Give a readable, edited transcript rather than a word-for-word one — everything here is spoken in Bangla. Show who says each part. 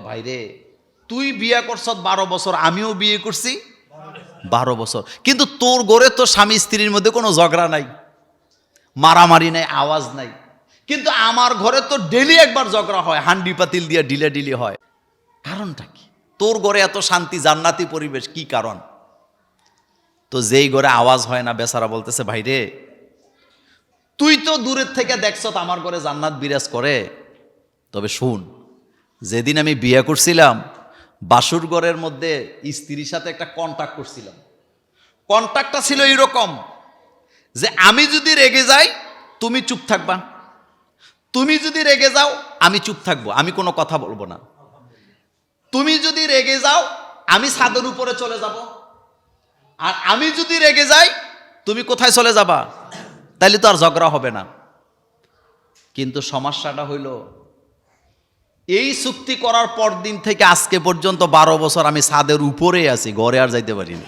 Speaker 1: ভাইরে তুই বিয়ে করছ 12 বছর, আমিও বিয়ে করছি 12 বছর, কিন্তু তোর ঘরে তো স্বামী স্ত্রীর মধ্যে কোনো ঝগড়া নাই, মারামারি নাই, আওয়াজ নাই, কিন্তু আমার ঘরে তো ডেলি একবার ঝগড়া হয়, হান্ডি পাতিল দিয়ে ঢিলাঢিলি হয়। কারণটা কি? তোর ঘরে এত শান্তি জান্নাতি পরিবেশ, কি কারণ? তো যেই ঘরে আওয়াজ হয় না, বেচারা বলতেছে ভাইরে তুই তো দূরের থেকে দেখছ আমার ঘরে জান্নাত বিরাজ করে, তবে শুন, যেদিন আমি বিয়ে করছিলাম বাসুর ঘরের মধ্যে স্ত্রীর সাথে একটা কন্ট্যাক্ট করছিলাম। কন্ট্যাক্টটা ছিল এরকম যে আমি যদি রেগে যাই তুমি চুপ থাকবা, তুমি যদি রেগে যাও আমি চুপ থাকবো, আমি কোনো কথা বলবো না। তুমি যদি রেগে যাও আমি ছাদের উপরে চলে যাব, আর আমি যদি রেগে যাই তুমি কোথায় চলে যাবা, তাইলে তো আর ঝগড়া হবে না। কিন্তু সমস্যাটা হইল এই চুক্তি করার পর দিন থেকে আজকে পর্যন্ত 12 বছর আমি ছাদের উপরে আছি, ঘরে আর যাইতে পারিনি।